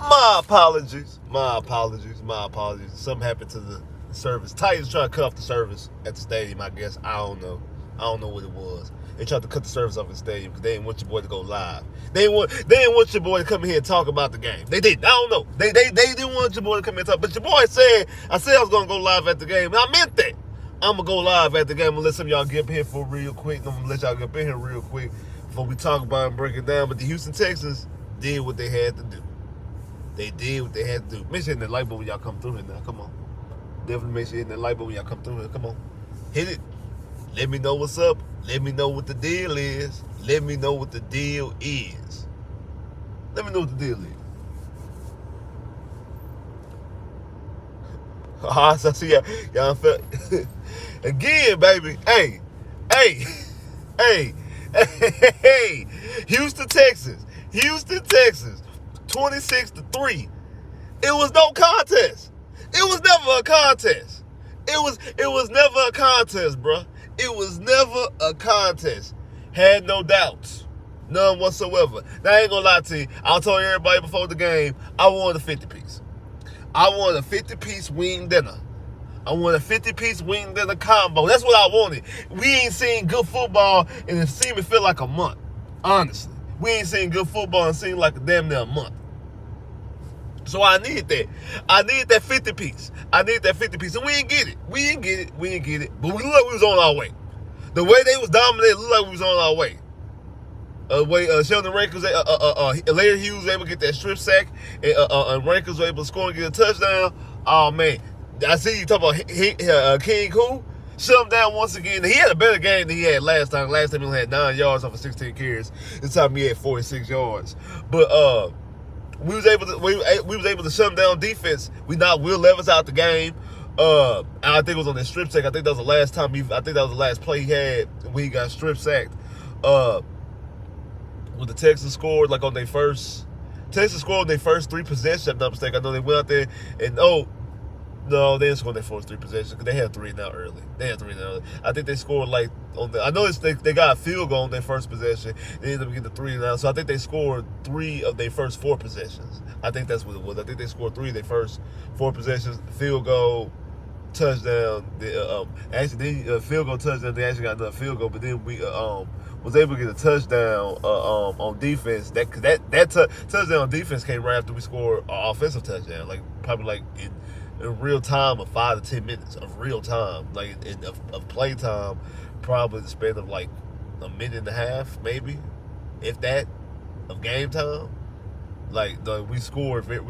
My apologies. My apologies. My apologies. Something happened to the service. Titans tried to cut off the service at the stadium, I guess. I don't know. I don't know what it was. They tried to cut the service off the stadium because they didn't want your boy to go live. They didn't want your boy to come here and talk about the game. They didn't. I don't know. They didn't want your boy to come here and talk. But your boy said, I said I was going to go live at the game. And I meant that. I'm going to go live at the game. I'm going to let some of y'all get up here for real quick. I'm going to let y'all get up in here real quick before we talk about it and break it down. But the Houston Texans did what they had to do. They did what they had to do. Make sure you hit that like button when y'all come through here now. Come on. Definitely make sure you hit that like button when y'all come through here. Come on. Hit it. Let me know what's up. Let me know what the deal is. Let me know what the deal is. Let me know what the deal is. So I see y'all felt again, baby. Hey. Houston, Texas. 26-3. It was no contest. It was never a contest. It was never a contest, bruh. It was never a contest. Had no doubts. None whatsoever. Now, I ain't gonna lie to you. I told everybody before the game, I wanted a 50-piece. I wanted a 50-piece wing dinner. I wanted a 50-piece wing dinner combo. That's what I wanted. We ain't seen good football, and it seemed to feel like a month. Honestly. We ain't seen good football and seemed like a damn near a month. So I needed that. I needed that 50-piece. I needed that 50-piece. And we didn't get it. But we looked like we was on our way. The way they was dominated looked like we was on our way. Sheldon Rankins, Larry Hughes was able to get that strip sack, and Rankins was able to score and get a touchdown. Oh, man. I see you talking about King who? Shut him down once again. He had a better game than he had last time. Last time he only had 9 yards off of 16 carries. This time he had 46 yards. But we was able to shut him down defense. We knocked Will Levis out the game. I think it was on that strip sack. I think that was the last time I think that was the last play he had when he got strip sacked. When the Texans scored like on their first 3 possessions, if I'm not mistaken. I know they went out there and no, they didn't score their first 3 possessions because they had 3 now early. I think they scored like I know they got a field goal on their first possession. They ended up getting the 3 now, so I think they scored 3 of their first 4 possessions. I think that's what it was. I think they scored 3 of their first 4 possessions. Field goal, touchdown. Field goal, touchdown. They actually got another field goal, but then we was able to get a touchdown on defense. That touchdown on defense came right after we scored an offensive touchdown. Like probably like in real time of 5 to 10 minutes of real time, like of play time, probably the span of like a minute and a half, maybe, if that, of game time. Like we scored very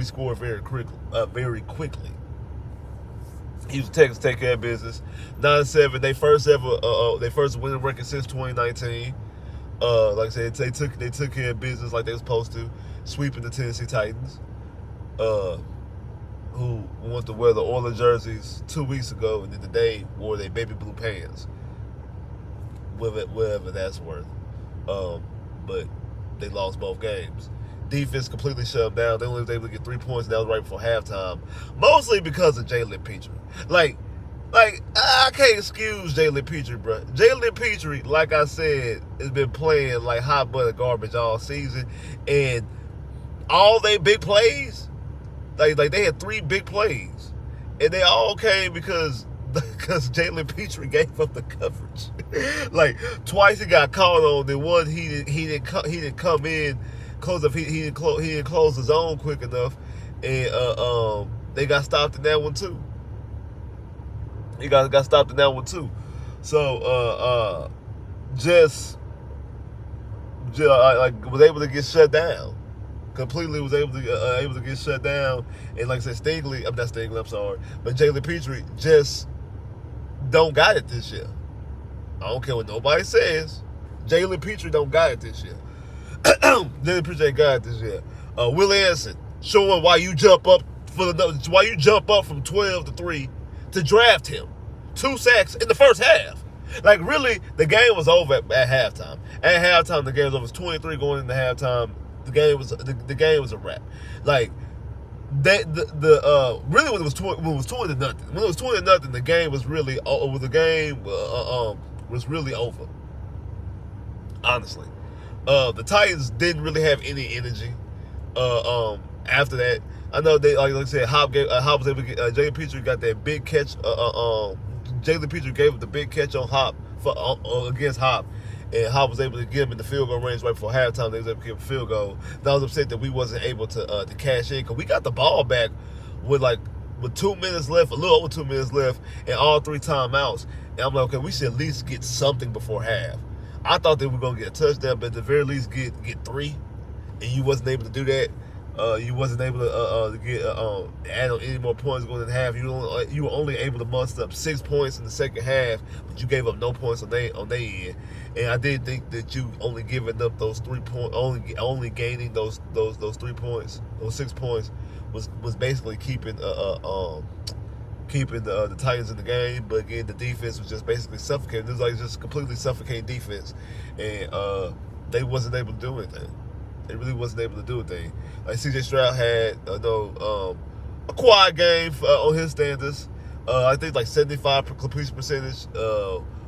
quickly. Houston Texans take care of business. 9-7, they first winning record since 2019. Like I said, they took care of business like they were supposed to, sweeping the Tennessee Titans. Who wanted to wear the Oilers jerseys 2 weeks ago, and then today wore their baby blue pants. Whatever that's worth. But they lost both games. Defense completely shut them down. They only was able to get 3 points, and that was right before halftime. Mostly because of Jalen Petrie. Like I can't excuse Jalen Petrie, bro. Jalen Petrie, like I said, has been playing like hot butter garbage all season, and all they big plays. Like they had 3 big plays, and they all came because Jalen Petrie gave up the coverage. Like twice he got caught on, then one he didn't come in close up. He didn't close the zone quick enough, and they got stopped in that one too. So just was able to get shut down. Completely was able to get shut down, and like I said, I'm sorry, but Jalen Petrie just don't got it this year. I don't care what nobody says. Jalen Petrie don't got it this year. Jalen Petrie ain't got it this year. Will Anderson showing why you jump up from 12-3 to draft him. 2 sacks in the first half. Like really, the game was over at halftime. At halftime, the game was over. It was 23 going into halftime. The game was a wrap. Like that really when it was 20-0. When it was 20-0, the game was really was really over. Honestly, the Titans didn't really have any energy. after that, I know they like I said, Hop was able to get Jalen Petrie got that big catch. Jalen Petrie gave up the big catch on Hop against Hop. And Hop was able to get him in the field goal range right before halftime. They was able to give him a field goal. And I was upset that we wasn't able to cash in because we got the ball back with 2 minutes left, a little over 2 minutes left, and all 3 timeouts. And I'm like, okay, we should at least get something before half. I thought they were gonna get a touchdown, but at the very least get 3. And you wasn't able to do that. You wasn't able to get add on any more points going in half. You were only able to muster up 6 points in the second half, but you gave up no points on their end. And I did think that you only giving up those 3 points, only gaining those 3 points, those 6 points, was basically keeping the Titans in the game. But again, the defense was just basically suffocating. It was like just completely suffocating defense, and they wasn't able to do anything. They really wasn't able to do anything. Like C.J. Stroud had a quiet game on his standards. I think like 75 completion percentage,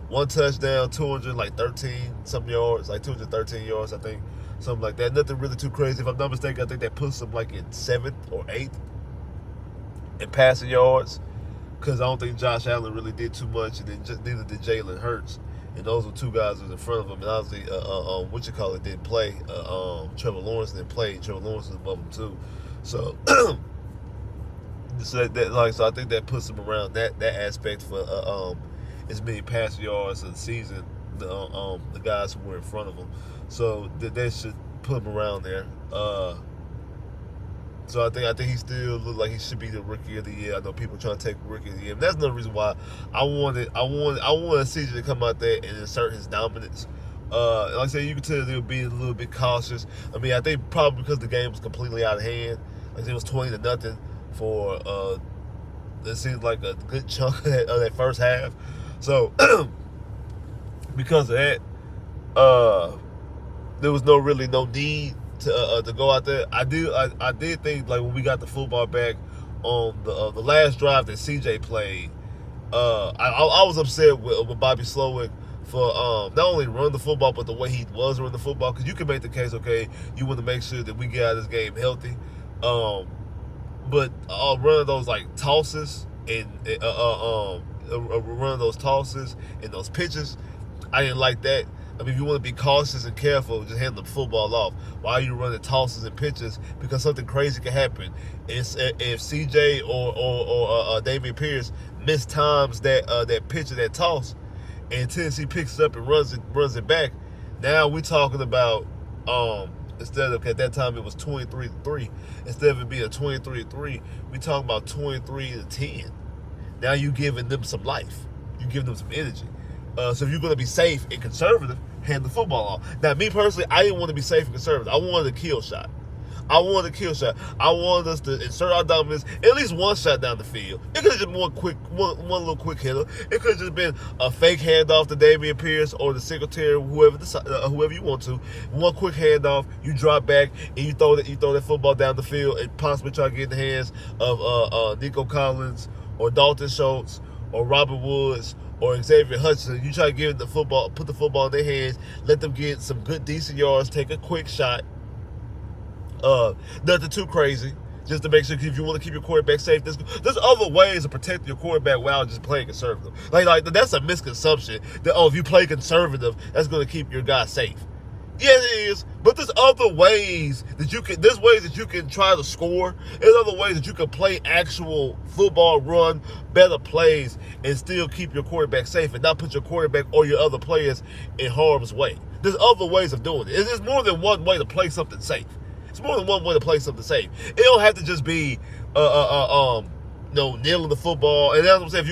1 touchdown, 213 some yards, like 213 yards, I think, something like that. Nothing really too crazy. If I'm not mistaken, I think that puts him like in 7th or 8th in passing yards, because I don't think Josh Allen really did too much, and then neither did Jalen Hurts. And those were 2 guys who was in front of him. And obviously, didn't play. Trevor Lawrence didn't play. Trevor Lawrence was above him too. So, so I think that puts him around that aspect for as many passing yards of the season. The guys who were in front of him. So that should put him around there. So I think he still looks like he should be the Rookie of the Year. I know people trying to take Rookie of the Year. And that's another reason why I wanted CJ to come out there and insert his dominance. Like I said, you can tell they were being a little bit cautious. I mean, I think probably because the game was completely out of hand. Like it was 20-0 for it seems like a good chunk of that first half. So because of that, there was really no need to go out there. I did think like when we got the football back on the last drive that CJ played, I was upset with Bobby Slowick for not only run the football but the way he was running the football, because you can make the case, okay, you want to make sure that we get out of this game healthy, but running those like tosses and running those tosses and those pitches, I didn't like that. I mean, if you want to be cautious and careful, just hand the football off. Why are you running tosses and pitches? Because something crazy can happen. If CJ or Dameon Pierce mistimes that pitch or that toss, and Tennessee picks it up and runs it back, now we're talking about instead of, at that time it was 23-3. Instead of it being a 23-3, we're talking about 23-10. Now you're giving them some life. You're giving them some energy. So if you're going to be safe and conservative, hand the football off. Now, me personally, I didn't want to be safe and conservative. I wanted a kill shot. I wanted us to insert our dominance, at least one shot down the field. It could have just been one little quick hitter. It could have just been a fake handoff to Dameon Pierce or the Singletary, whoever you want to. One quick handoff, you drop back and you throw that football down the field and possibly try to get in the hands of Nico Collins or Dalton Schultz or Robert Woods or Xavier Hutchinson. You try to give the football, put the football in their hands, let them get some good, decent yards, take a quick shot. Nothing too crazy, just to make sure, if you want to keep your quarterback safe. There's other ways of protecting your quarterback without just playing conservative. Like that's a misconception that, if you play conservative, that's going to keep your guy safe. Yes, it is, but there's other ways that you can. There's ways that you can try to score. There's other ways that you can play actual football, run better plays, and still keep your quarterback safe, and not put your quarterback or your other players in harm's way. There's other ways of doing it. There's more than one way to play something safe. It's more than one way to play something safe. It don't have to just be kneeling the football. And that's what I'm saying. If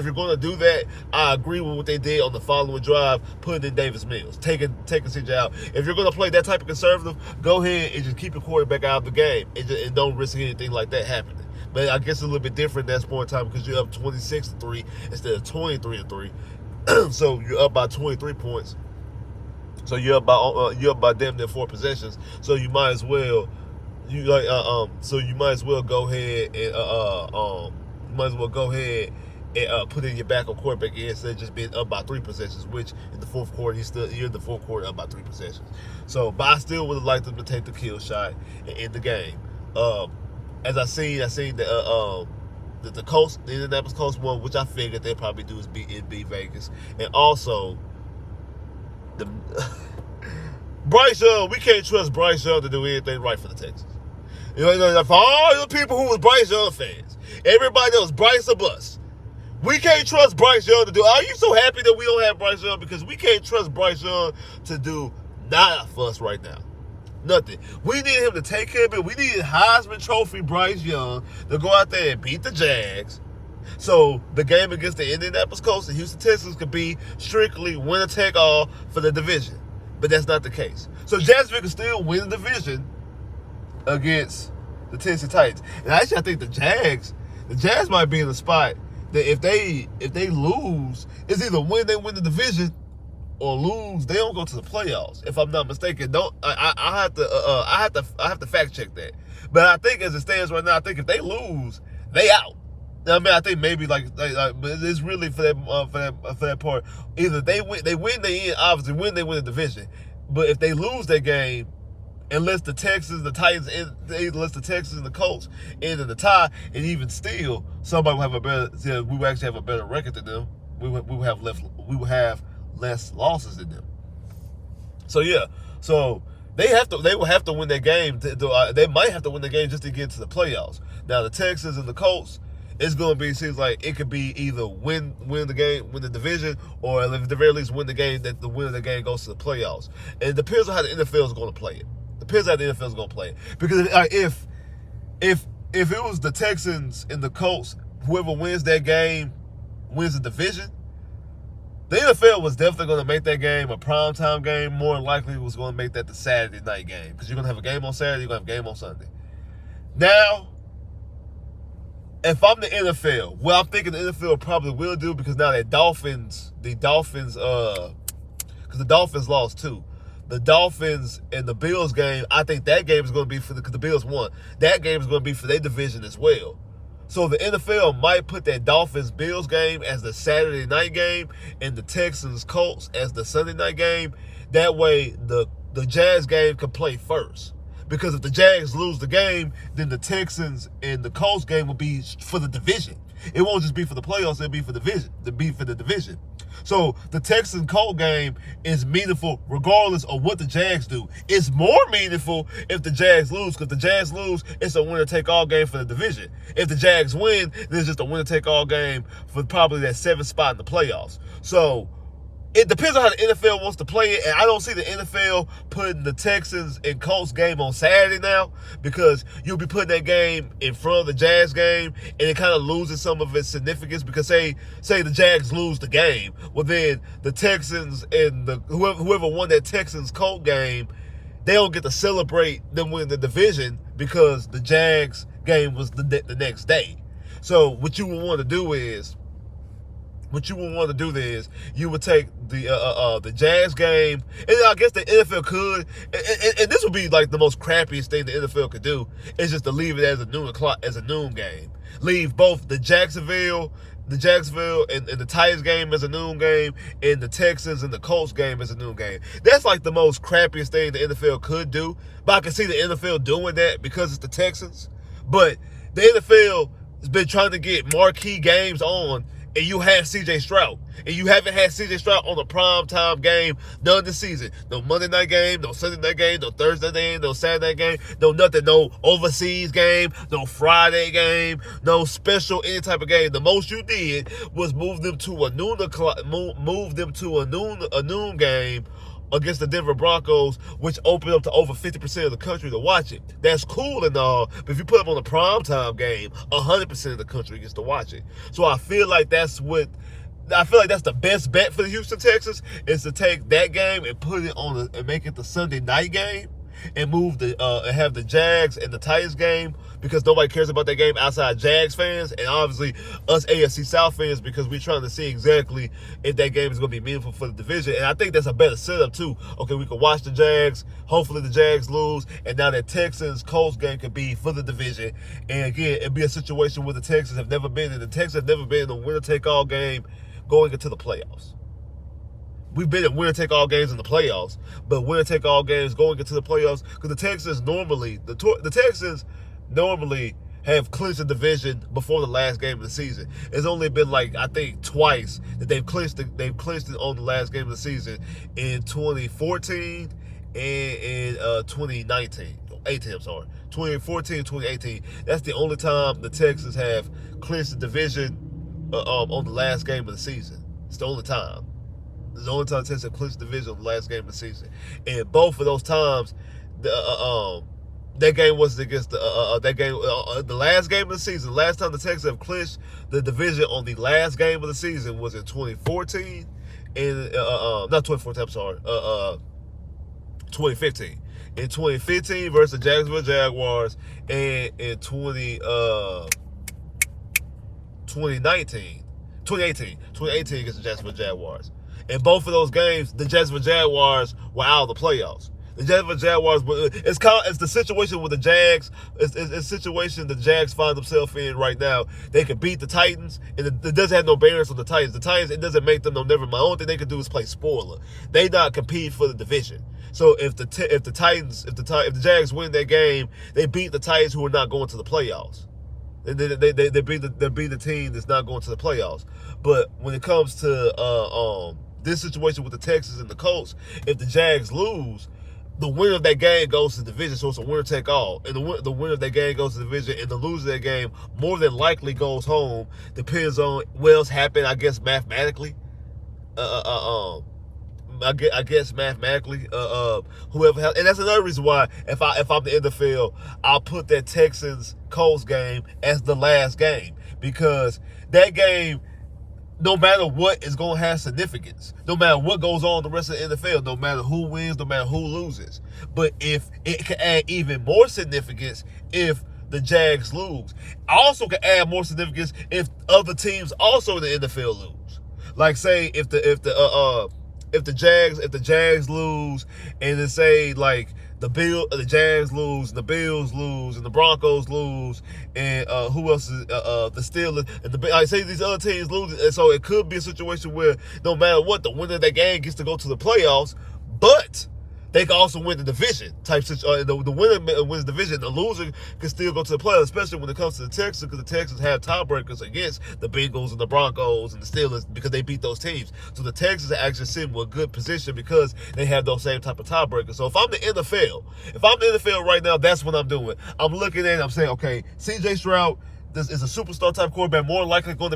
you're gonna do that, I agree with what they did on the following drive, putting in Davis Mills, taking CJ out. If you're gonna play that type of conservative, go ahead and just keep your quarterback out of the game and don't risk anything like that happening. But I guess it's a little bit different at that point in time because you're up 26-3 instead of 23-3. So you're up by 23 points. So you're up by damn near 4 possessions. So you might as well go ahead and put in your backup quarterback instead of just being up by 3 possessions, which in the fourth quarter you're in the fourth quarter up by 3 possessions. So, but I still would have liked them to take the kill shot and end the game. As I seen the Colts, the Indianapolis Colts one, which I figured they'd probably do is beat Vegas, and also the Bryce Young. We can't trust Bryce Young to do anything right for the Texans. You know, for all the people who was Bryce Young fans, everybody that was Bryce or bust. We can't trust Bryce Young to do. Are you so happy that we don't have Bryce Young? Because we can't trust Bryce Young to do nada for us right now. Nothing. We need him to take care of it. We needed Heisman Trophy Bryce Young to go out there and beat the Jags. So the game against the Indianapolis Colts and Houston Texans could be strictly winner take all for the division. But that's not the case. So Jacksonville can still win the division against the Tennessee Titans. And actually, I think the Jags might be in the spot that if they lose, it's either they win the division or lose, they don't go to the playoffs. If I'm not mistaken, I have to fact check that. But I think as it stands right now, I think if they lose, they out. I mean, I think maybe but it's really for that part. Either they win, they in, obviously win, they win the division. But if they lose that game, unless the Texans, the Titans, unless the Texans and the Colts end in the tie, and even still, somebody will have a better. We will actually have a better record than them. We will have less losses than them. So yeah, they will have to win that game. They might have to win the game just to get to the playoffs. Now the Texans and the Colts, it's going to be, seems like it could be either win the game, win the division, or at the very least win the game, that the winner of the game goes to the playoffs. And it depends on how the NFL is going to play it. Because if it was the Texans and the Colts, whoever wins that game wins the division, the NFL was definitely going to make that game a primetime game. More than likely, it was going to make that the Saturday night game. Because you're going to have a game on Saturday, you're going to have a game on Sunday. Now, if I'm the NFL, well, I'm thinking the NFL probably will do, because now that because the Dolphins lost too. The Dolphins and the Bills game, I think that game is going to be because the Bills won. That game is going to be for their division as well. So the NFL might put that Dolphins-Bills game as the Saturday night game and the Texans-Colts as the Sunday night game. That way, the Jags game can play first. Because if the Jags lose the game, then the Texans and the Colts game will be for the division. It won't just be for the playoffs, it'll be for the division. So the Texans-Colt game is meaningful regardless of what the Jags do. It's more meaningful if the Jags lose, because the Jags lose, it's a winner-take-all game for the division. If the Jags win, then it's just a winner-take-all game for probably that 7th spot in the playoffs. So it depends on how the NFL wants to play it, and I don't see the NFL putting the Texans and Colts game on Saturday now, because you'll be putting that game in front of the Jags game, and it kind of loses some of its significance, because say the Jags lose the game, well then the Texans and whoever won that Texans-Colt game, they don't get to celebrate them winning the division because the Jags game was the next day. So what you would want to do is, you would take the Jags game, and I guess the NFL could, and this would be like the most crappiest thing the NFL could do, is just to leave it as a noon game. Leave both the Jacksonville and the Titans game as a noon game, and the Texans and the Colts game as a noon game. That's like the most crappiest thing the NFL could do, but I can see the NFL doing that because it's the Texans. But the NFL has been trying to get marquee games on, and you have C.J. Stroud, and you haven't had C.J. Stroud on a primetime game none this season. No Monday night game, no Sunday night game, no Thursday game, no Saturday game, no nothing, no overseas game, no Friday game, no special any type of game. The most you did was move them to a noon game against the Denver Broncos, which opened up to over 50% of the country to watch it. That's cool and all, but if you put them on a primetime game, 100% of the country gets to watch it. So I feel like that's the best bet for the Houston Texans, is to take that game and put it on and make it the Sunday night game, and move and have the Jags and the Titans game, because nobody cares about that game outside Jags fans, and obviously us AFC South fans, because we're trying to see exactly if that game is going to be meaningful for the division. And I think that's a better setup too. Okay, we can watch the Jags. Hopefully the Jags lose, and now that Texans-Colts game could be for the division. And again, it'd be a situation where the Texans have never been in. The Texans have never been in a winner-take-all game going into the playoffs. We've been in winner-take-all games in the playoffs, but winner-take-all games going into the playoffs, because the Texans normally, the Texans normally have clinched the division before the last game of the season. It's only been like, I think, twice that they've clinched it on the last game of the season, in 2014 and in 2019. 18, I'm sorry. 2014, 2018. That's the only time the Texans have clinched the division on the last game of the season. It's the only time. It's the only time the Texans have clinched the division on the last game of the season. And both of those times, that game was against the last game of the season. Last time the Texans have clinched the division on the last game of the season was in 2014, and not 2014. I'm sorry, 2015. In 2015 versus the Jacksonville Jaguars, and in 2018 against the Jacksonville Jaguars. In both of those games, the Jacksonville Jaguars were out of the playoffs. The Jacksonville Jaguars, it's the situation with the Jags. It's a situation the Jags find themselves in right now. They could beat the Titans, and it doesn't have no bearings on the Titans. The Titans, it doesn't make them no never mind. The only thing they can do is play spoiler. They not compete for the division. So if the Jags win their game, they beat the Titans, who are not going to the playoffs. They beat the team that's not going to the playoffs. But when it comes to this situation with the Texans and the Colts, if the Jags lose, the winner of that game goes to the division, so it's a winner take all. And the winner of that game goes to the division, and the loser of that game more than likely goes home. Depends on what else happened, I guess, mathematically. I guess mathematically, whoever has, and that's another reason why if I'm the NFL, I'll put that Texans Colts game as the last game, because that game, no matter what, is going to have significance. No matter what goes on the rest of the NFL, no matter who wins, no matter who loses. But if it can add even more significance if the Jags lose. Also can add more significance if other teams also in the NFL lose. Like, say if the Jags lose, and then say like the Jags lose, the Bills lose, and the Broncos lose, and who else is the Steelers, and I say these other teams lose, and so it could be a situation where no matter what, the winner of that game gets to go to the playoffs, but they can also win the division type situation. The winner wins the division. The loser can still go to the playoffs, especially when it comes to the Texans, because the Texans have tiebreakers against the Bengals and the Broncos and the Steelers because they beat those teams. So the Texans are actually sitting with a good position because they have those same type of tiebreakers. So if I'm the NFL right now, that's what I'm doing. I'm looking at it, I'm saying, okay, C.J. Stroud, this is a superstar type quarterback, more likely going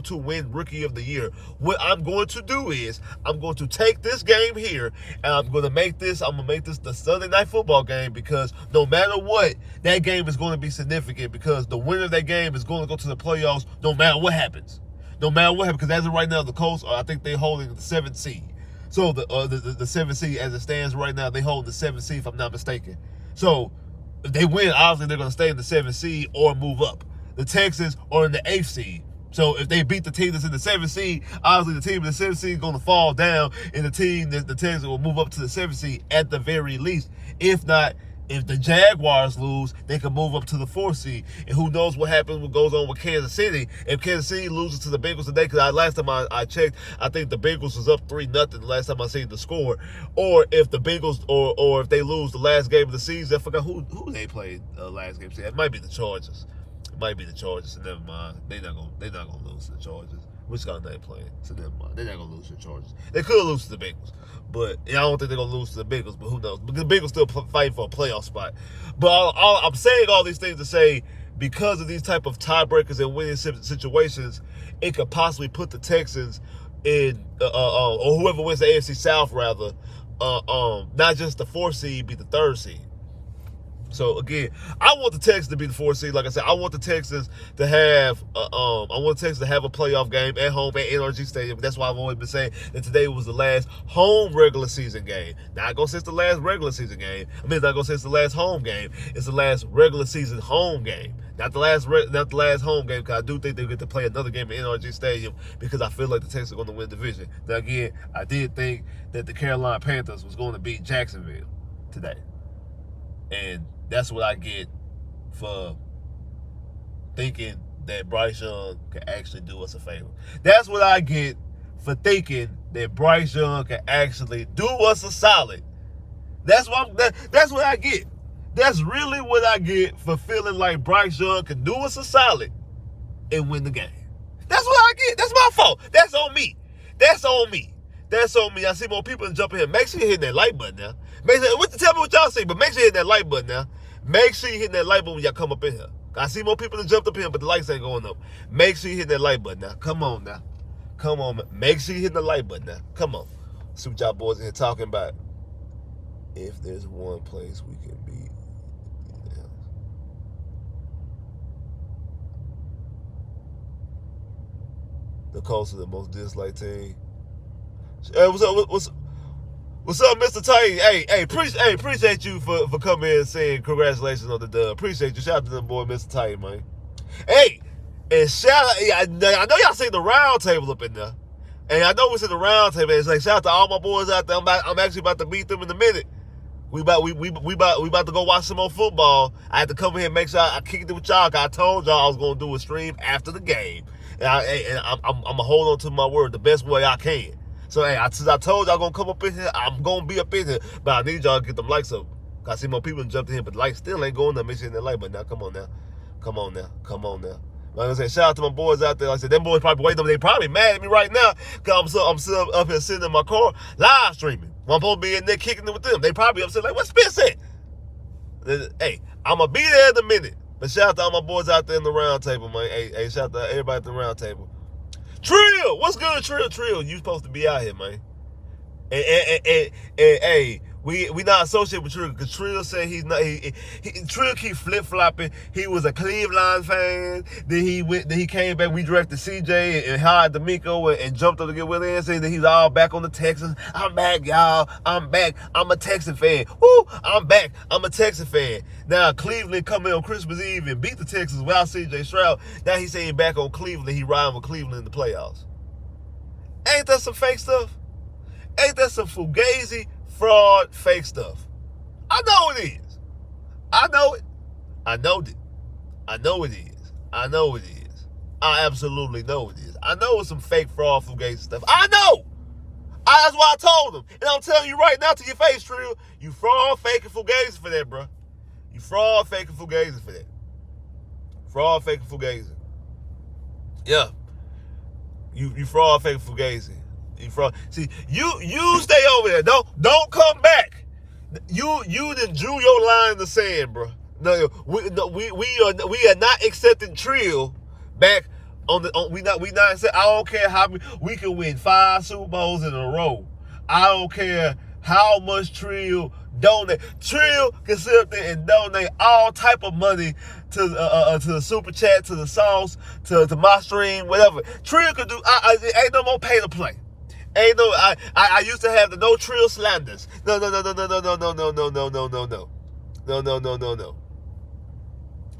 to win Rookie of the Year. What I'm going to do is I'm going to take this game here, and I'm going to make this the Sunday Night Football game, because no matter what, that game is going to be significant, because the winner of that game is going to go to the playoffs no matter what happens. No matter what happens, because as of right now, the Colts I think they're holding the 7th seed. So the 7th seed as it stands right now, they hold the 7th seed if I'm not mistaken. So if they win, obviously they're going to stay in the 7th seed or move up. The Texans are in the 8th seed. So if they beat the team that's in the 7th seed, obviously the team in the 7th seed is going to fall down, and the Texans will move up to the 7th seed at the very least. If not, if the Jaguars lose, they can move up to the 4th seed. And who knows what goes on with Kansas City. If Kansas City loses to the Bengals today, because last time I checked, I think the Bengals was up 3-0 the last time I seen the score. Or if the Bengals, or if they lose the last game of the season, I forgot who they played last game. It might be the Chargers. So never mind. They're not gonna lose to the Chargers. Wisconsin ain't playing, so never mind. They're not gonna lose to the Chargers. They could lose to the Bengals, but I don't think they're gonna lose to the Bengals. But who knows? Because the Bengals still fighting for a playoff spot. But I'm saying all these things to say, because of these type of tiebreakers and winning situations, it could possibly put the Texans in, or whoever wins the AFC South rather, not just the 4th seed, be the 3rd seed. So again, I want the Texans to be the 4th seed. Like I said, I want the Texans to have a playoff game at home at NRG Stadium. That's why I've always been saying that today was the last home regular season game. Not gonna say it's the last regular season game. Not gonna say it's the last home game. It's the last regular season home game. Not the last home game, because I do think they get to play another game at NRG Stadium, because I feel like the Texans are going to win the division. Now again, I did think that the Carolina Panthers was going to beat Jacksonville today. And that's what I get for thinking that Bryce Young can actually do us a favor. That's what I get for thinking that Bryce Young can actually do us a solid. That's what I get. That's really what I get for feeling like Bryce Young can do us a solid and win the game. That's what I get. That's my fault. That's on me. That's on me. That's on me. I see more people jumping here. Make sure you're hitting that like button now. Tell me what y'all see, but make sure you're hitting that like button now. Make sure you're hitting that like button when y'all come up in here. I see more people that jumped up here, but the lights ain't going up. Make sure you hit that like button now. Come on now. Come on, man. Make sure you hit the like button now. Come on. See what y'all boys in here talking about. If there's one place we can beat. The Colts are the most disliked team. Hey, what's up, Mr. Titan? Hey, appreciate you for coming in and saying congratulations on the dub. Appreciate you. Shout out to them boy, Mr. Titan, man. Hey, and shout out, I know y'all seen the round table up in there. And I know we see the round table. It's like shout out to all my boys out there. I'm actually about to meet them in a minute. We about to go watch some more football. I had to come here and make sure I kicked it with y'all. Cause I told y'all I was gonna do a stream after the game. And I'm gonna hold on to my word the best way I can. So hey, since I told y'all gonna come up in here, I'm gonna be up in here. But I need y'all to get them likes up. Cause I see more people jumped in here, but the likes still ain't going up. Make sure you hit that like button now. Come on now. Come on now. Come on now. Like I said, shout out to my boys out there. Like I said, them boys probably waiting. They probably mad at me right now because I'm still up here sitting in my car live streaming. I'm supposed to be in there kicking it with them. They probably upset like, what's Spence at? Hey, I'm going to be there in a minute. But shout out to all my boys out there in the round table, man. Hey, shout out to everybody at the round table. Trill, what's good, Trill? You supposed to be out here, man. And hey, we not associated with Trill because Trill said he's not. Trill keep flip flopping. He was a Cleveland fan. Then he came back. We drafted CJ and hired D'Amico and jumped up to get Williams. And then he's all back on the Texans. I'm back, y'all. I'm back. I'm a Texan fan. Woo! I'm back. I'm a Texan fan. Now Cleveland come in on Christmas Eve and beat the Texans without CJ Stroud. Now he's saying back on Cleveland. He riding with Cleveland in the playoffs. Ain't that some fake stuff? Ain't that some fugazi, fraud, fake stuff? I know it is. I know it. I know it. I know it is. I know it is. I absolutely know it is. I know it's some fake, fraud, fugazi stuff. I know. That's why I told him. And I'm telling you right now to your face, Trill, you fraud, fake, and fugazi for that, bro. You fraud, fake, and fugazi for that. Fraud, fake, and fugazi. Yeah. You fraud, fake, and fugazi. See, you stay over there. Don't come back. You done drew your line in the sand, bro. No, we are not accepting Trill back on the. We not. I don't care how we can win 5 Super Bowls in a row. I don't care how much Trill donate. Trill can sit up there and donate all type of money to the super chat, to the sauce, to my stream, whatever. Trill could do. Ain't no more pay to play. Ain't no, I used to have the no Trill slanders. No.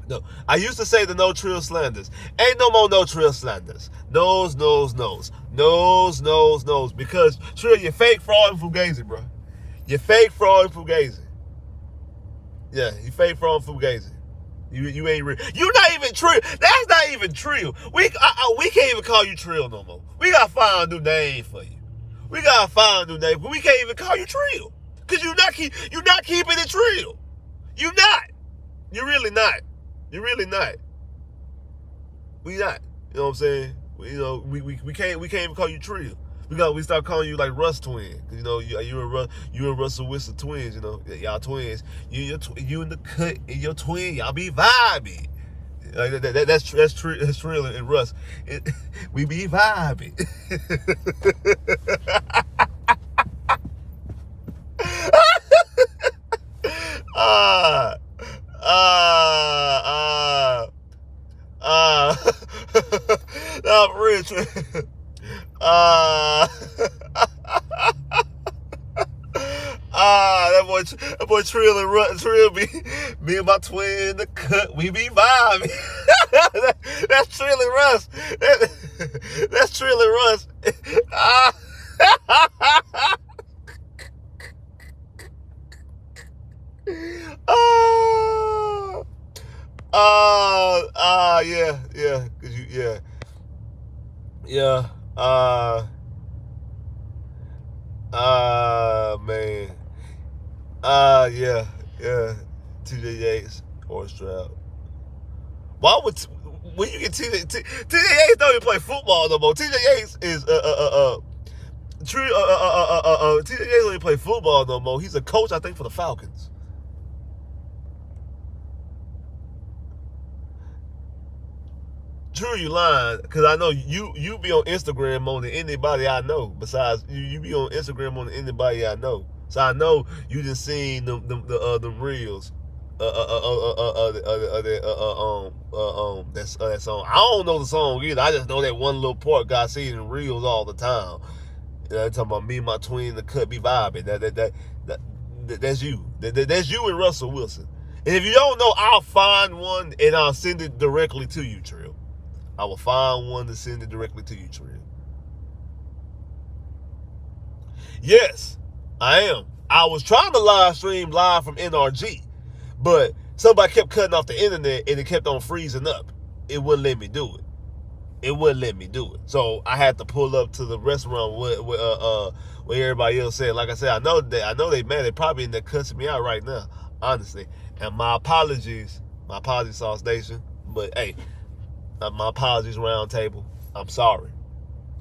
No, I used to say the no Trill slanders. Ain't no more no Trill slanders. Nose. Because Trill, you fake fraud and fugazi, bro. You fake fraud and fugazi. Yeah, you fake fraud and fugazi. You ain't real. You not even Trill. That's not even Trill. We can't even call you Trill no more. We gotta find a new name for you. We gotta find a new name. But we can't even call you Trill. Cause you're not keeping it Trill. You not. You're really not. You're really not. We not. You know what I'm saying? We can't even call you Trill. We start calling you like Russ Twin. You know, you and Russell Wilson twins. You know, y'all twins. You in the cut and your twin. Y'all be vibing. Like that's Trill and Russ. We be vibing. I'm rich. That boy Trill and Trill be me and my twin in the cut. We be vibing. That's Trill and Russ. That's Trill and Russ. Yeah. Cause man. Yeah. TJ Yates or Stroud. Why would when you get TJ Yates don't even play football no more. TJ Yates is TJ Yates don't even play football no more. He's a coach, I think, for the Falcons. True, you lying, because I know you be on Instagram more than anybody I know. Besides, you be on Instagram more than anybody I know. So I know you just seen the reels. That song. I don't know the song either. I just know that one little part got seen in reels all the time. Talking about me and my twin, the cut be vibing. That's you. That's you and Russell Wilson. And if you don't know, I'll find one and I'll send it directly to you, Trill. I will find one to send it directly to you, Trill. Yes, I am. I was trying to live stream live from NRG, but somebody kept cutting off the internet and it kept on freezing up. It wouldn't let me do it. So I had to pull up to the restaurant where everybody else said. Like I said, I know they mad. They probably in there cussing me out right now, honestly. And my apologies, Sauce Nation. But hey, my apologies, round table. I'm sorry,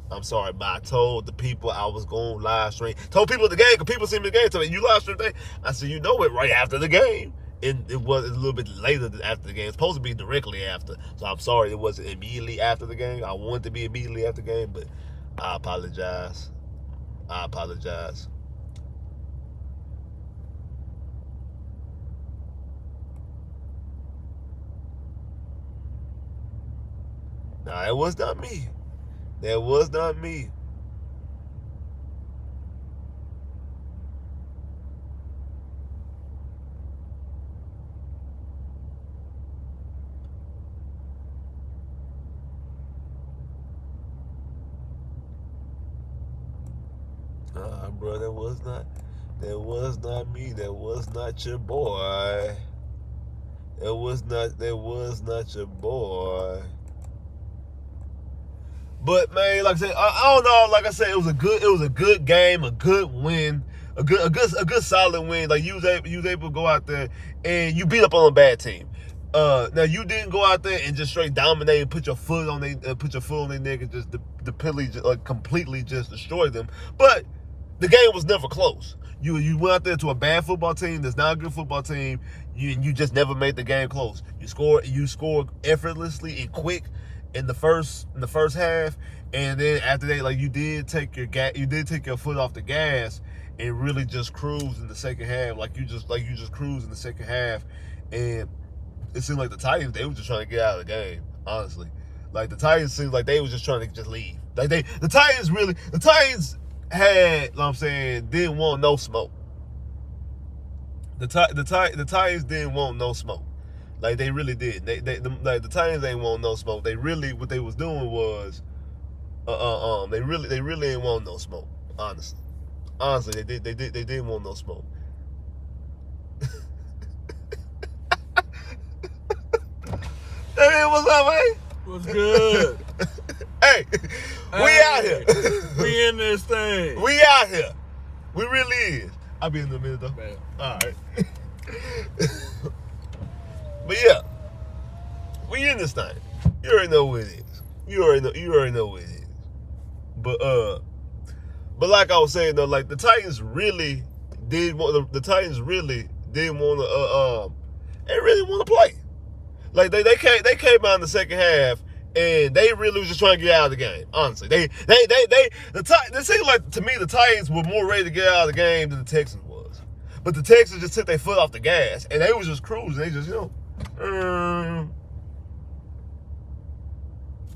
but I told the people I was going to live stream. Told people at the game, because people see me in the game. Told me, you live stream thing? I said, you know it, right after the game. And it was a little bit later after the game. It's supposed to be directly after. So I'm sorry it wasn't immediately after the game. I wanted to be immediately after the game, but I apologize. Nah, it was not me. That was not me. Bro, that was not me. That was not your boy. That was not your boy. But man, like I said, I don't know. Like I said, it was a good game, a good win, a good solid win. Like you was able to go out there and you beat up on a bad team. Now you didn't go out there and just straight dominate and put your foot on their neck and just completely just destroy them. But the game was never close. You went out there to a bad football team that's not a good football team. You just never made the game close. You scored effortlessly and quick in the first half, and then after that, like you did take your foot off the gas and really just cruise in the second half. Like you just cruise in the second half, and it seemed like the Titans, they were just trying to get out of the game. Honestly, like the Titans seemed like they was just trying to just leave. Like the Titans had, what I'm saying, didn't want no smoke. The Titans didn't want no smoke. Like they really did. The Titans ain't want no smoke. They really, what they was doing was, they really didn't want no smoke. Honestly, they didn't want no smoke. Hey, what's up, man? What's good? Hey, we out here. We in this thing. We out here. We really is. I'll be in a minute though. Man. All right. But yeah, we in this thing. You already know what it is. You already know what it is. But like I was saying though, like the Titans really did want to. The Titans really didn't want to. They really want to play. Like they came out in the second half and they really was just trying to get out of the game. Honestly, it seemed like to me the Titans were more ready to get out of the game than the Texans was. But the Texans just took their foot off the gas and they was just cruising. They just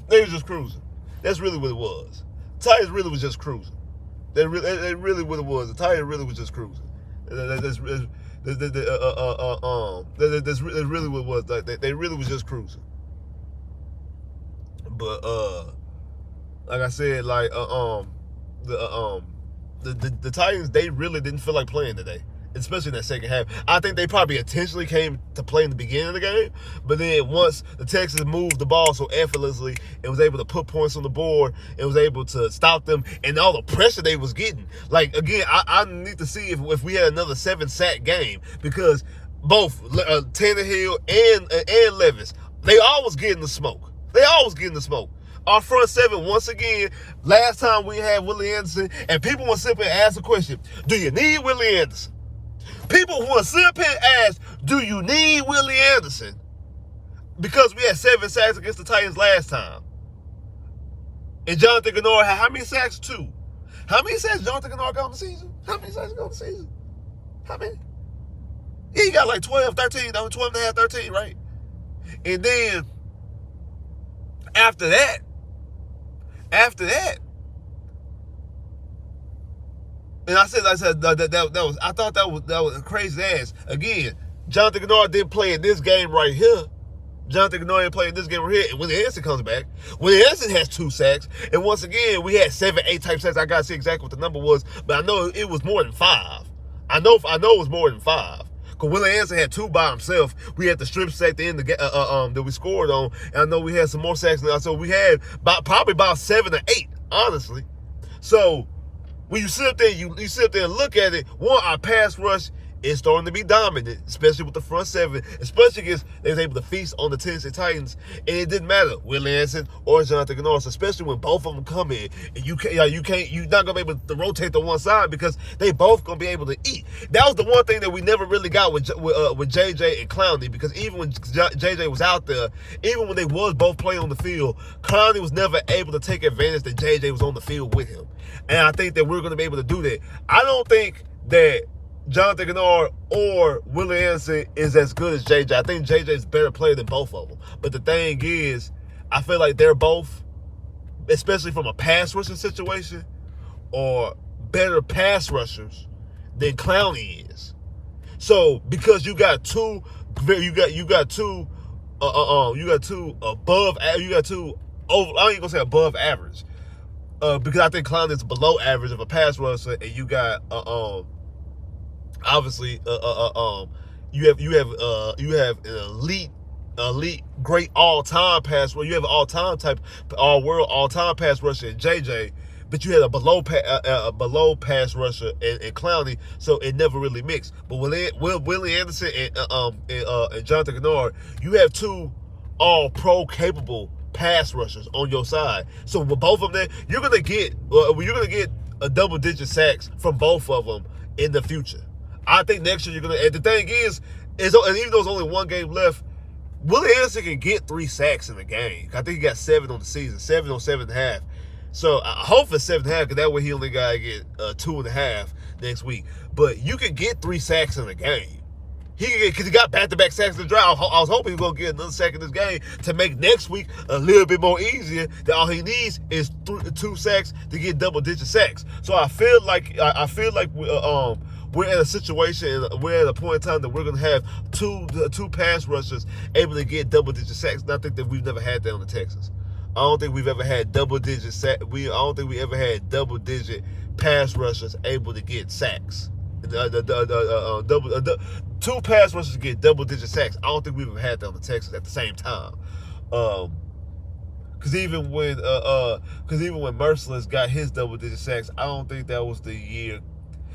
they was just cruising. That's really what it was. The Titans really was just cruising. They really what it was. The Titans really was just cruising. That's really what it was. Like they really was just cruising. But like I said, like the Titans, they really didn't feel like playing today, especially in that second half. I think they probably intentionally came to play in the beginning of the game, but then once the Texans moved the ball so effortlessly and was able to put points on the board and was able to stop them and all the pressure they was getting. Like again, I need to see if we had another 7-sack game, because both Tannehill and Levis, they always getting the smoke. Our front seven, once again, last time we had Willie Anderson, and people want to sit up and ask the question, do you need Willie Anderson? People want to sit up and ask, do you need Willie Anderson? Because we had 7 sacks against the Titans last time. And Jonathan Gennard had how many sacks? 2. How many sacks Jonathan Gennard got on the season? How many? Yeah, he got like 12, 13, 12 and a half, 13, right? And then after that, and I thought that was crazy ass. Again, Jonathan Gennard didn't play in this game right here. And Willie Anderson comes back. Willie Anderson has 2 sacks. And once again, we had 7, 8 type sacks. I gotta see exactly what the number was, but I know it was more than 5. I know it was more than 5. Because Willie Anderson had 2 by himself. We had the strip sack at the end that we scored on. And I know we had some more sacks now. So we had probably about 7 or 8, honestly. So when you sit up there, you sit up there and look at it, one, our pass rush is starting to be dominant, especially with the front seven, especially against they was able to feast on the Tennessee Titans, and it didn't matter Willie Anderson or Jonathan Gennard, especially when both of them come in, and you're not gonna be able to rotate to one side because they both gonna be able to eat. That was the one thing that we never really got with JJ and Clowney, because even when JJ was out there, even when they was both playing on the field, Clowney was never able to take advantage that JJ was on the field with him, and I think that we're gonna be able to do that. I don't think that Jonathan Gennard or Willie Anderson is as good as JJ. I think JJ is a better player than both of them. But the thing is, I feel like they're both, especially from a pass rushing situation, or better pass rushers than Clowney is. So because you got two above, I ain't gonna say above average, because I think Clowney is below average of a pass rusher, and you got obviously, you have an elite, great all-time pass rusher. You have an all-time pass rusher in JJ, but you had a below pass rusher in Clowney, so it never really mixed. But Willie Anderson and Jonathan Gennard, you have 2 all-pro capable pass rushers on your side. So with both of them, you're gonna get a double-digit sacks from both of them in the future. I think next year you're going to, and the thing is even though there's only 1 game left, Willie Anderson can get 3 sacks in a game. I think he got 7 on the season, 7 on 7.5. So I hope for 7.5, because that way he only got to get 2.5 next week. But you can get 3 sacks in a game. Because he got back-to-back sacks in the drive. I was hoping he was going to get another sack in this game to make next week a little bit more easier. That all he needs is 2 sacks to get double-digit sacks. So I feel like we're at a situation, we're at a point in time that we're going to have two pass rushers able to get double-digit sacks. And I think that we've never had that on the Texans. I don't think we've ever had double-digit sacks. I don't think we ever had double-digit pass rushers able to get sacks. 2 pass rushers get double-digit sacks. I don't think we've ever had that on the Texans at the same time. Because even when Merciless got his double-digit sacks, I don't think that was the year.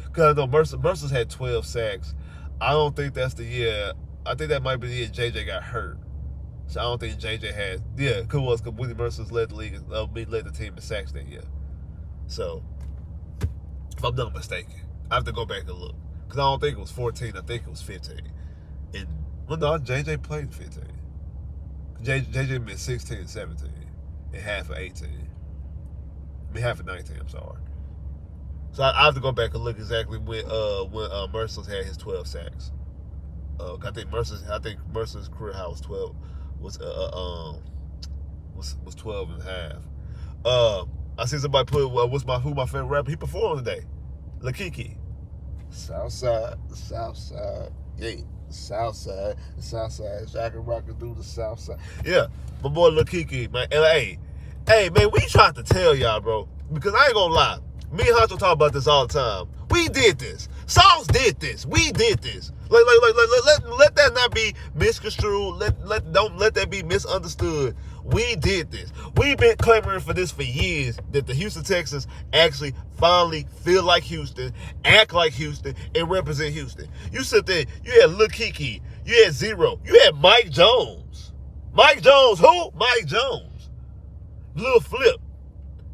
Because I know Merciless had 12 sacks. I don't think that's the year. I think that might be the year JJ got hurt. So I don't think JJ had. Yeah, because Willie Merciless led the league, led the team in sacks that year. So, if I'm not mistaken, I have to go back and look. Because I don't think it was 14. I think it was 15. And, well, no, JJ played 15. JJ missed 16 and 17. And half of 18. I mean, half of 19, I'm sorry. So I have to go back and look exactly when Merciless had his 12 sacks. I think Merciless career high was 12 was 12 and a half. I see somebody put who my favorite rapper. He performed today. Lil Keke. Southside, yeah, Southside, Shaka rockin' through the Southside. Yeah, my boy Lil Keke, man. Hey, man, we tried to tell y'all, bro, because I ain't gonna lie. Me and Hunter talk about this all the time. We did this. Sauce did this. We did this. Let that not be misconstrued. Don't let that be misunderstood. We did this. We've been clamoring for this for years, that the Houston Texans actually finally feel like Houston, act like Houston, and represent Houston. You sit there, you had Lil Kiki, you had Zero, you had Mike Jones. Mike Jones, who? Mike Jones. Lil Flip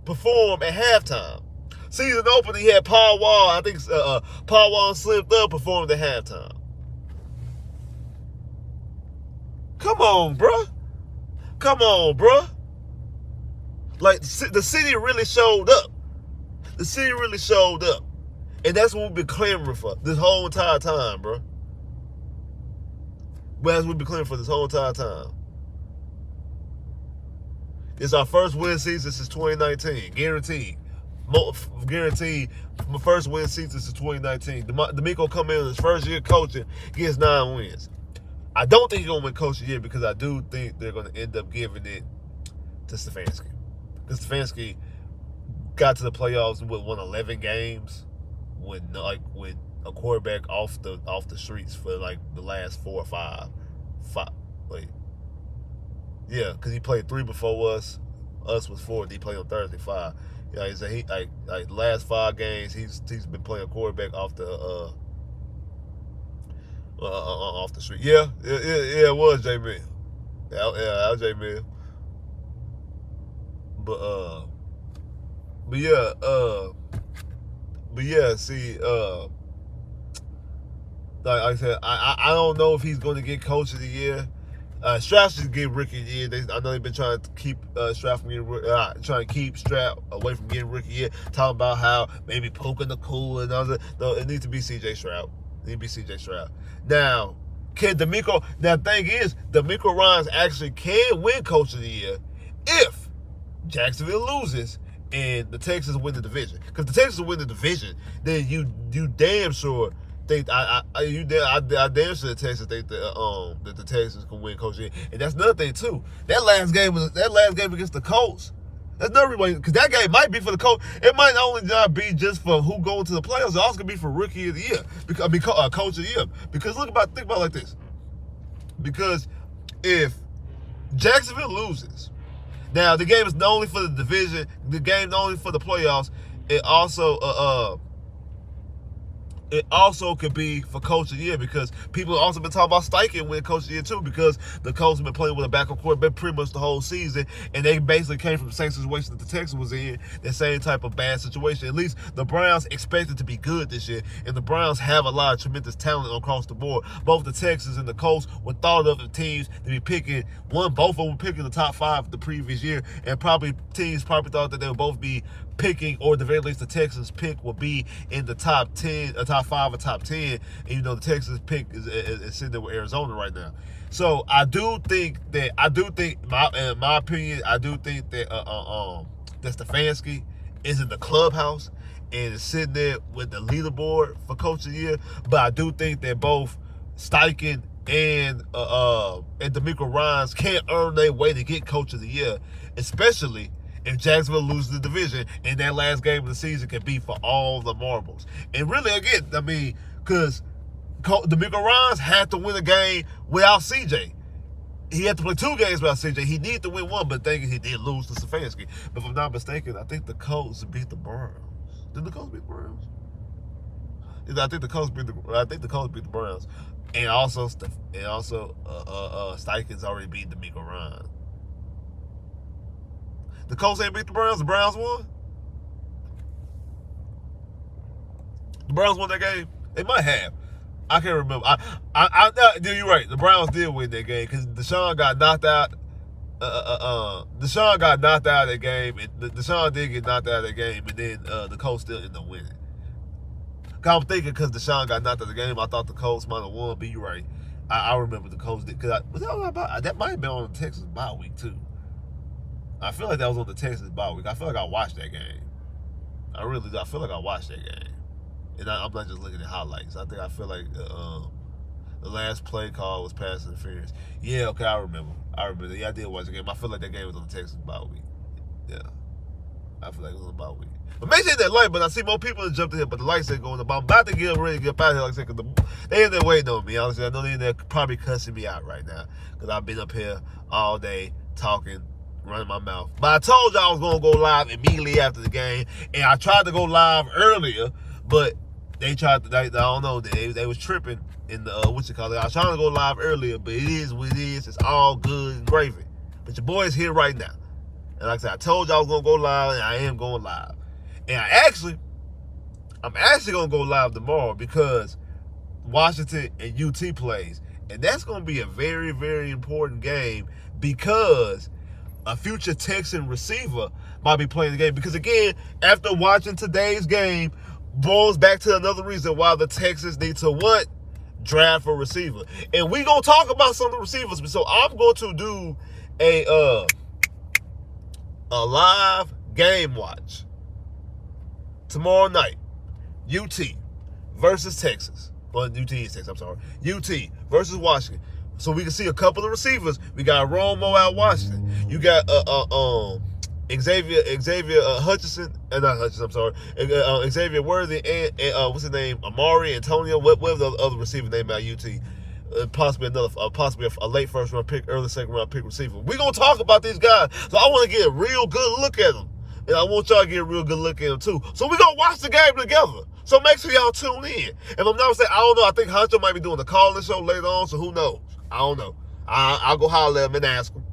performed at halftime. Season opener, he had Paul Wall. I think Paul Wall and Slim Thug performed at halftime. Come on, bruh. Come on, bruh. Like, the city really showed up. The city really showed up. And that's what we've been clamoring for this whole entire time, bruh. Well, that's what we've been clamoring for this whole entire time. It's our first win season since 2019. Guaranteed. Guaranteed. My first win season since 2019. D'Amico come in his first year coaching, gets 9 wins. I don't think he's going to win Coach of the Year because I do think they're going to end up giving it to Stefanski. Because Stefanski got to the playoffs and won 11 games with a quarterback off the streets for like the last 4 or 5. Yeah, because he played 3 before us. Us was 4. He played on Thursday 5. Yeah, he said the last 5 games he's been playing quarterback off the street. Yeah, it was J Mill. Yeah, that was J Mill. But yeah. See, like I said, I don't know if he's going to get Coach of the Year. Stroud should get Rookie of the Year. I know they've been trying to keep Stroud from getting trying to keep Stroud away from getting Rookie of the Year. Talking about how maybe poking the cool and other. No, it needs to be C.J. Stroud. It needs to be C.J. Stroud. Now, can D'Amico? Now, the thing is, D'Amico Ryans actually can win Coach of the Year if Jacksonville loses and the Texans win the division. Because the Texans win the division, then you damn sure think I damn sure the Texans think that the Texans can win Coach of the Year. And that's another thing too. That last game against the Colts. That's another reason, because that game might be for the coach. It might only not be just for who going to the playoffs. It also could be for Rookie of the Year. Coach of the Year. Because think about it like this. Because if Jacksonville loses, now the game is not only for the division, the game not only for the playoffs. It also could be for Coach of the Year, because people have also been talking about Steichen winning Coach of the Year too, because the Colts have been playing with a backup quarterback pretty much the whole season, and they basically came from the same situation that the Texans was in, the same type of bad situation. At least the Browns expected to be good this year, and the Browns have a lot of tremendous talent across the board. Both the Texans and the Colts were thought of the teams to be picking. Both of them were picking the top 5 the previous year, and teams thought that they would both be picking, or at the very least the Texans pick will be in the top 10, top 5 or top 10. And the Texans pick is sitting there with Arizona right now. So I do think, in my opinion, I do think that that Stefanski is in the clubhouse and is sitting there with the leaderboard for Coach of the Year. But I do think that both Steichen and D'Amico Ryans can't earn their way to get Coach of the Year, especially if Jacksonville loses the division, and that last game of the season can be for all the marbles. And really, again, I mean, because D'Amico Ryans had to win a game without CJ. He had to play 2 games without CJ. He needed to win 1, but thinking he did lose to Stefanski. But if I'm not mistaken, I think the Colts beat the Browns. Did the Colts beat the Browns? I think the Colts beat the Browns. And also Steichen's already beat D'Amico Ryans. The Colts ain't beat the Browns. The Browns won. The Browns won that game. They might have. I can't remember. You're right. The Browns did win that game because Deshaun got knocked out. Deshaun got knocked out of that game. Deshaun did get knocked out of that game, and then the Colts still ended up winning. I'm thinking because Deshaun got knocked out of the game, I thought the Colts might have won. But you're right. I remember the Colts did, because that might have been on the Texans bye week too. I feel like that was on the Texans bye week. I feel like I watched that game. I really do. I feel like I watched that game. And I'm not just looking at highlights. I feel like the last play call was pass interference. Yeah, okay, I remember. Yeah, I did watch the game. I feel like that game was on the Texans bye week. Yeah. I feel like it was on the bye week. But make sure that light, but I see more people that jumped in here, but the lights ain't going up. I'm about to get ready to get out of here, like I said, because they in there waiting on me. Honestly, I know they in there probably cussing me out right now, because I've been up here all day talking running my mouth. But I told y'all I was going to go live immediately after the game. And I tried to go live earlier, but they tried to, I don't know, they was tripping in the, I was trying to go live earlier, but it is what it is. It's all good and gravy. But your boy is here right now. And like I said, I told y'all I was going to go live, and I am going live. And I'm actually going to go live tomorrow because Washington and UT plays. And that's going to be a very, very important game because a future Texan receiver might be playing the game. Because, again, after watching today's game, boils back to another reason why the Texans need to what? Draft a receiver. And we're going to talk about some of the receivers. So I'm going to do a live game watch tomorrow night. UT versus Texas. Well, UT is Texas, I'm sorry. UT versus Washington. So we can see a couple of receivers. We got Romo out Washington. You got Xavier Hutchinson, not Hutchinson, I'm sorry. Xavier Worthy and what's his name? Amari, Antonio, whatever the other receiver name at UT. Possibly a late first round pick, early second round pick receiver. We're gonna talk about these guys. So I want to get a real good look at them. And I want y'all to get a real good look at them too. So we're gonna watch the game together. So make sure y'all tune in. If I'm not saying, I don't know, I think Hunter might be doing the calling show later on, so who knows? I don't know. I'll go holler at him and ask him.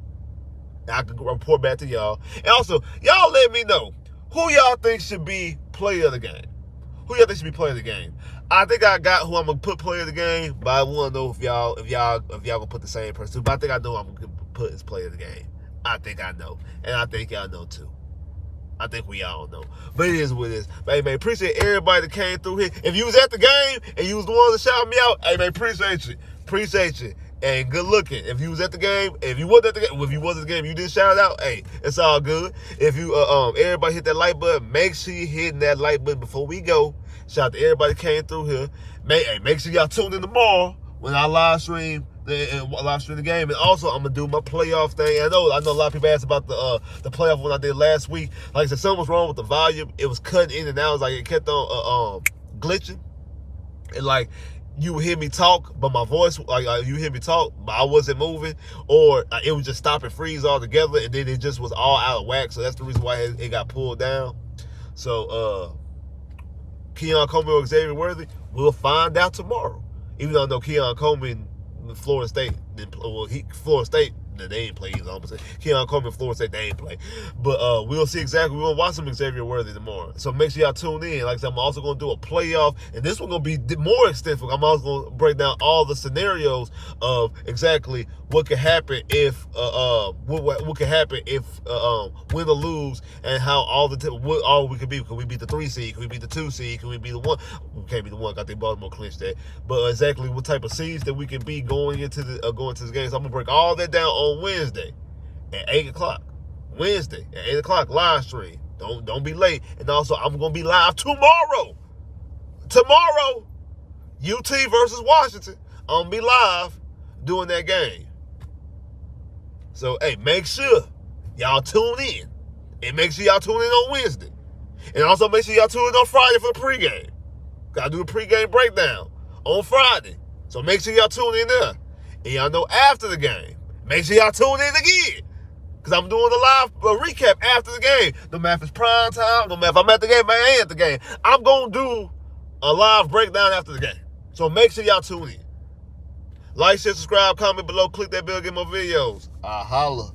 I can report back to y'all. And also, y'all let me know who y'all think should be player of the game. Who y'all think should be player of the game? I think I got who I'm gonna put player of the game, but I want to know if y'all gonna put the same person too. But I think I know I'm gonna put as player of the game. I think I know, and I think y'all know too. I think we all know. But it is what it is. But, hey, man, appreciate everybody that came through here. If you was at the game and you was the one that shouted me out, hey, man, appreciate you. Appreciate you. And good looking. If you was at the game, if you wasn't at the game, if you wasn't at the game, you didn't shout out, hey, it's all good. If you, everybody hit that like button, make sure you hitting that like button before we go. Shout out to everybody that came through here. Make sure y'all tune in tomorrow when I live stream the game. And also, I'm gonna do my playoff thing. I know a lot of people asked about the playoff one I did last week. Like I said, something was wrong with the volume. It was cutting in and out. It was like it kept on glitching. And like you would hear me talk, but my voice, you hear me talk, but I wasn't moving, or it would just stop and freeze altogether, and then it just was all out of whack. So that's the reason why it got pulled down. So Keon Coleman or Xavier Worthy, we'll find out tomorrow. Even though I know Keon Coleman, Florida State, Florida State, they ain't play either. I'm gonna say Keon Coleman, Florida State, they ain't play. But we'll see exactly. We're gonna watch some Xavier Worthy tomorrow. So make sure y'all tune in. Like I said, I'm also gonna do a playoff, and this one gonna be more extensive. I'm also gonna break down all the scenarios of exactly what could happen if what could happen if win or lose, and how what all we could be. Could we beat the 3 seed? Could we beat the 2 seed? Could we be the 1? We can't be the 1. I think Baltimore clinched that. But exactly what type of seeds that we can be going into the game. So I'm gonna break all that down on Wednesday at 8 o'clock. Wednesday at 8 o'clock live stream. Don't be late. And also I'm gonna be live tomorrow. Tomorrow, UT versus Washington. I'm gonna be live doing that game. So, hey, make sure y'all tune in. And make sure y'all tune in on Wednesday. And also make sure y'all tune in on Friday for the pregame. Gotta do a pregame breakdown on Friday. So make sure y'all tune in there. And y'all know after the game, make sure y'all tune in again. Because I'm doing a live recap after the game. No matter if it's prime time, no matter if I'm at the game, I ain't at the game. I'm going to do a live breakdown after the game. So make sure y'all tune in. Like, share, subscribe, comment below, click that bell, get more videos. I holla.